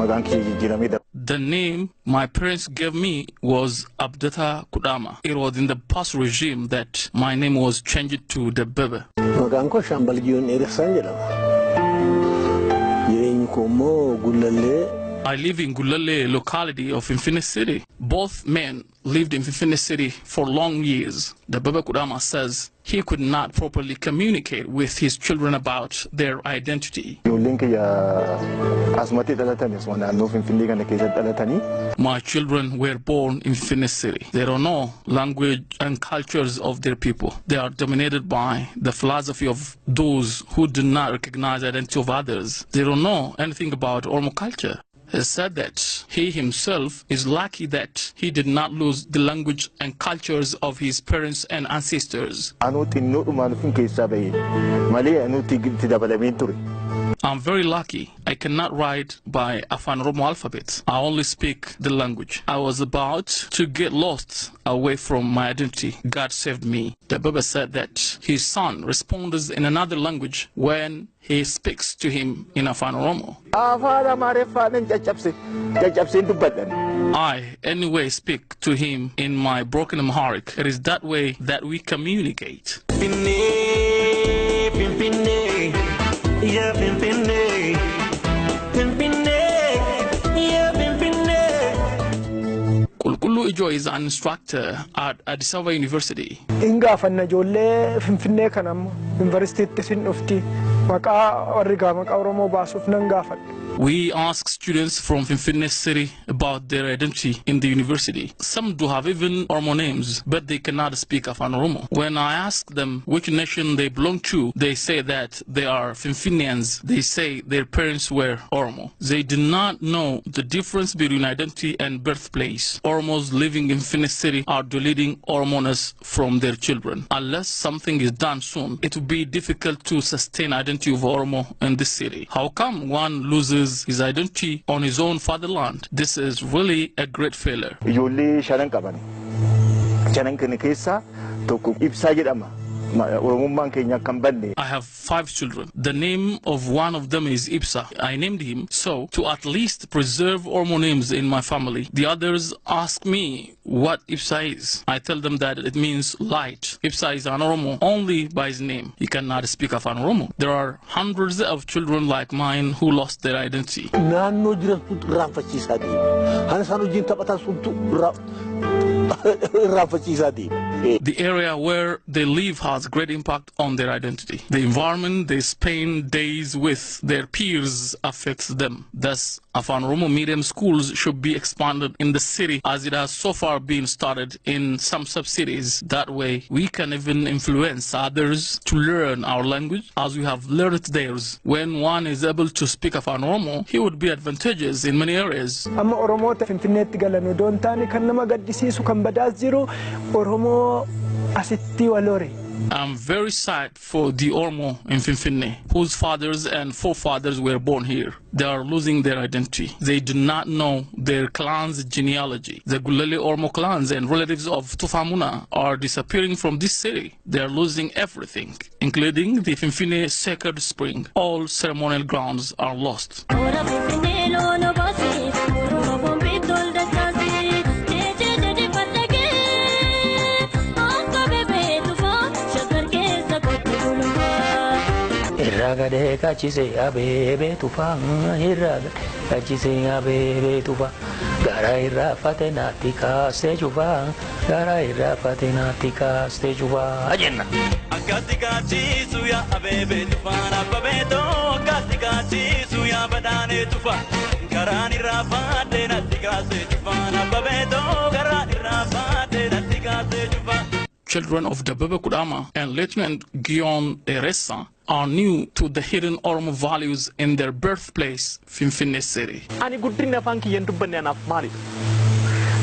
The name my parents gave me was Abdata Kudama. It was in the past regime that my name was changed to the Bebe. I live in Gulale locality of Finifinnee city. Both men lived in Finifinnee city for long years. The Bebe Kudama says he could not properly communicate with his children about their identity. My children were born in Finifinnee city. They don't know language and cultures of their people. They are dominated by the philosophy of those who do not recognize the identity of others. They don't know anything about Oromo culture. He said that he himself is lucky that he did not lose the language and cultures of his parents and ancestors. I'm very lucky. I cannot write by Oromo alphabet. I only speak the language. I was about to get lost away from my identity. God saved me. The Baba said that his son responds in another language when he speaks to him in Oromo. I, anyway, speak to him in my broken Amharic. It is that way that we communicate. Kulkulu Ijo is an instructor at Adda University. We ask students from Finifinnee city about their identity in the university. Some do have even Oromo names, but they cannot speak Oromo. When I ask them which nation they belong to, they say that they are Finifinneans. They say their parents were Oromo. They do not know the difference between identity and birthplace. Oromos living in Finifinnee city are deleting Oromoness from their children. Unless something is done soon, it will be difficult to sustain identity of Oromo in this city. How come one loses his identity on his own fatherland? This is really a great failure. I have 5 children. The name of one of them is Ibsa. I named him so to at least preserve Oromo names in my family. The others ask me what Ibsa is. I tell them that it means light. Ibsa is an Oromo only by his name. He cannot speak of an Oromo. There are hundreds of children like mine who lost their identity. The area where they live has great impact on their identity. The environment they spend days with their peers affects them. Thus, Oromo medium schools should be expanded in the city as it has so far been started in some sub-cities. That way, we can even influence others to learn our language as we have learned theirs. When one is able to speak Oromo, he would be advantageous in many areas. I'm very sad for the Oromo in Finifinnee, whose fathers and forefathers were born here. They are losing their identity. They do not know their clan's genealogy. The Gulale Oromo clans and relatives of Tufamuna are disappearing from this city. They are losing everything, including the Finifinnee sacred spring. All ceremonial grounds are lost. Iragade kachise abebe tufa, iragade kachise abebe tufa. Gara irafate natika stejuva, gara irafate natika stejuva. Ajenna. Agati kachisu ya abebe tufa na babeto, agati kachisu ya badane tufa. Gara irafate natika stejuva na babeto, gara irafate natika stejuva. Children of the Bebe Kudama and Lieutenant Gion Eresa are new to the hidden Oromo values in their birthplace, Finifinnee city. Ani gudrina fanki yentu banana mali.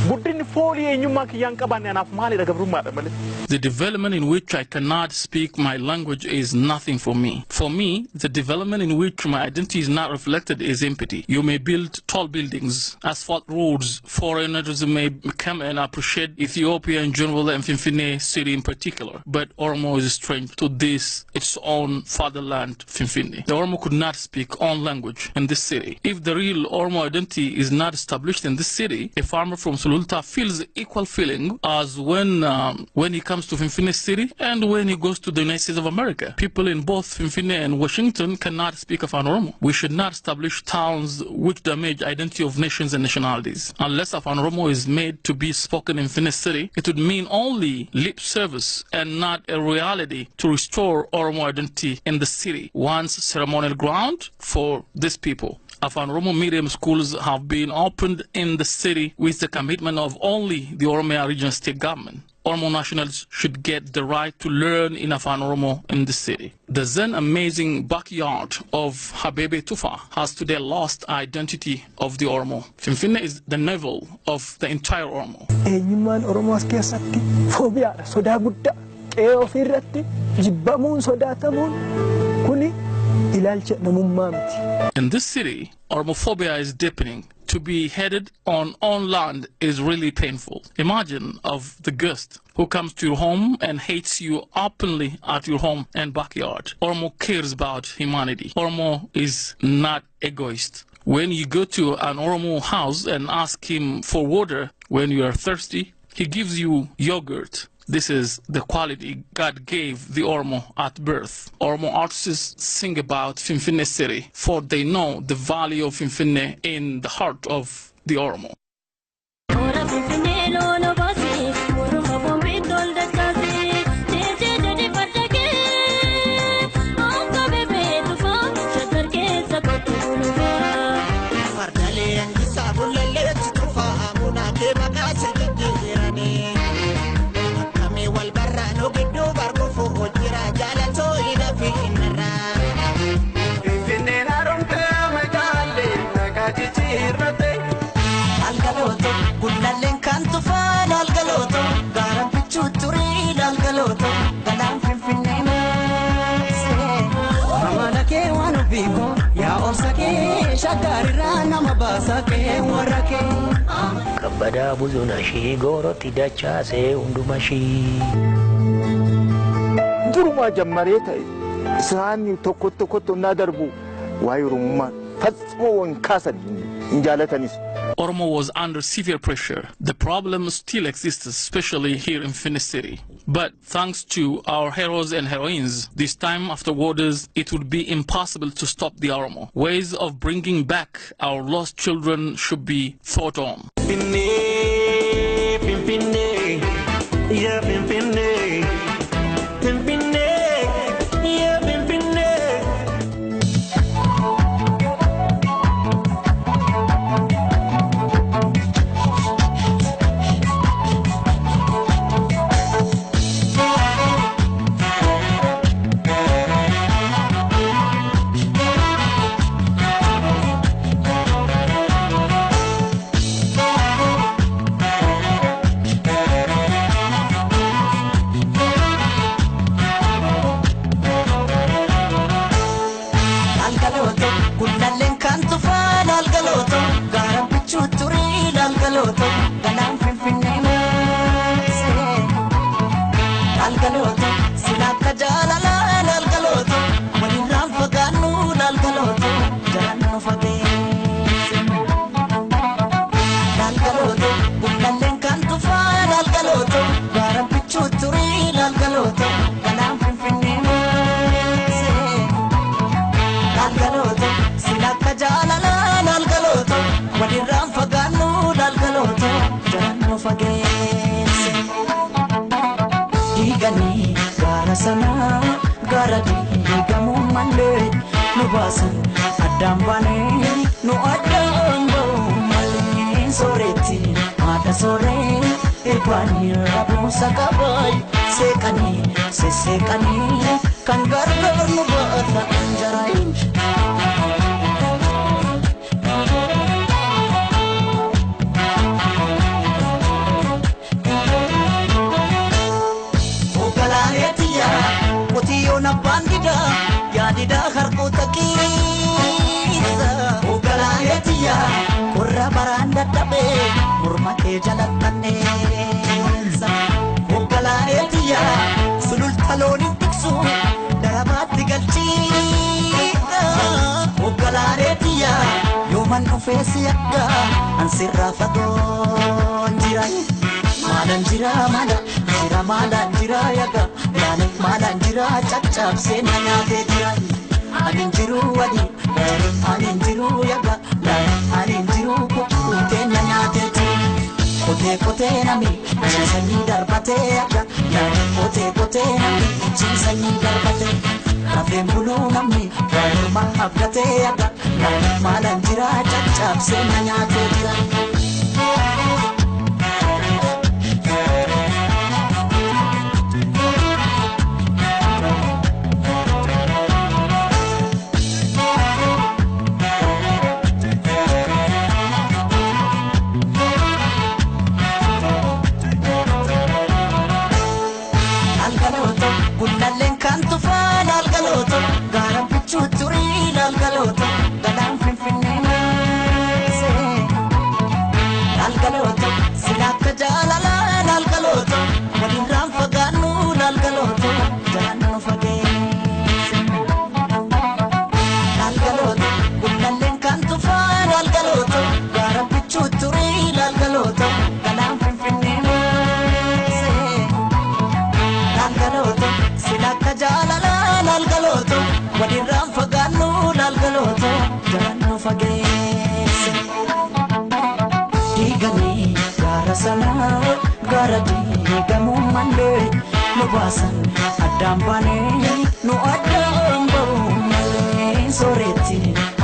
Gudrin foli enyuma ki yanka banana mali daga bruma mali. The development in which I cannot speak my language is nothing for me. For me, the development in which my identity is not reflected is empty. You may build tall buildings, asphalt roads, foreigners may come and appreciate Ethiopia in general and Finifinnee city in particular. But Oromo is strange to this, its own fatherland, Finifinnee. The Oromo could not speak own language in this city. If the real Oromo identity is not established in this city, a farmer from Sululta feels equal feeling as when he comes to Finifinnee city and when he goes to the United States of America. People in both Finifinnee and Washington cannot speak Afaan Oromo. We should not establish towns which damage identity of nations and nationalities. Unless Afaan Oromo is made to be spoken in Finifinnee city, it would mean only lip service and not a reality to restore Oromo identity in the city, once ceremonial ground for these people. Afaan Oromo medium schools have been opened in the city with the commitment of only the Oromia regional state government. Oromo nationals should get the right to learn in Afaan Oromo in the city. The then amazing backyard of Habebe Tufa has today lost identity of the Oromo. Finifinnee is the navel of the entire Oromo. Eenyummaan Oromoo as keessatti foobiyaadha, sodaa guddaa, qe'ee ofirratti jibbamuun, sodaatamuun kuni ilaalcha namummaa miti. In this city, Oromophobia is deepening. To be headed on own land is really painful. Imagine of the guest who comes to your home and hates you openly at your home and backyard. Oromo cares about humanity. Oromo is not egoist. When you go to an Oromo house and ask him for water when you are thirsty, he gives you yogurt. This is the quality God gave the Oromo at birth. Oromo artists sing about Finifinnee city, for they know the value of Finifinnee in the heart of the Oromo. Kabada buzunashi goroti dachase undumashi. Duruma jammare ta'e isaan tokko na darbu waa'ee Oromummaa fatsoo waan kaasan hin jaalatanis. Oromo was under severe pressure. The problem still exists, especially here in Finifinnee city. But thanks to our heroes and heroines, this time after wars, it would be impossible to stop the Oromo. Ways of bringing back our lost children should be thought on. bara baranda dabe murma ke jalattanesa Ogalaetiya sulultaloni tiksu darabatti galchina Ogalaetiya yoman ofesi akka ansirra fagoon jira malan jira yaga malan jira chachab sena nyaate jira anin jiru wadi anin jiru yaga anin jiru kute nyaate kote nami chisani darbate yaga kote nami chisani darbate Rafem bulu nami mahabgate yaga malan jira chachab sena nyaate jira Adambane no adambane soreti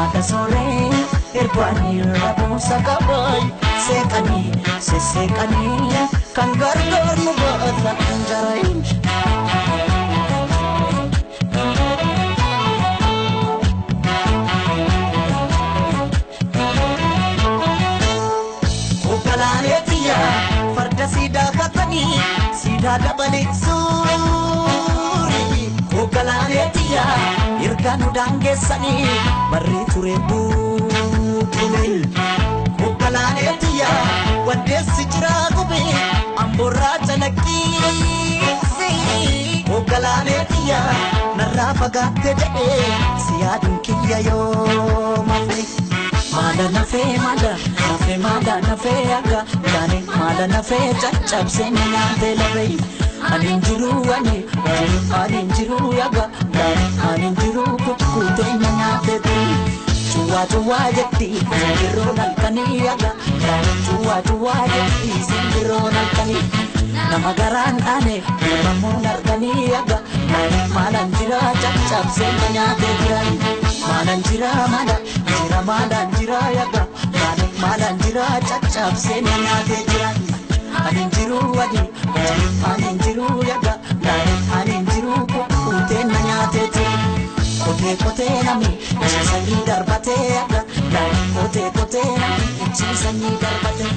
ada sore erbani rabu sakabai sekani kangargar no bata anjarai Ogalaetiya farda sida katani sida dabale Ogalaetiya irkanu dangesani barri ture buule Ogalaetiya wadesi jira gube amborra chalakisi Ogalaetiya narra fagatte jade siyadun kiyya yo mafe Mada nafe aga dane mada nafe chachab sena telabe aninjiru yaga aninjiru kute nyate tuwa jetti zero nalkani yaga tuwa jetti zero nalkani namagaran ane mamunar kani yaga malanjira chachab sena nyate jirai malanjira jira yaga malanjira chachab sena nyate jirai aninjiru yaga aninjiru kute nyate kote nami chisani darbate yaga kote nami chisani darbate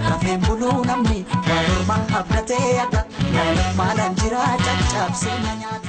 Rafem bulu nami mahabgate yaga malanjira chachab sena nyate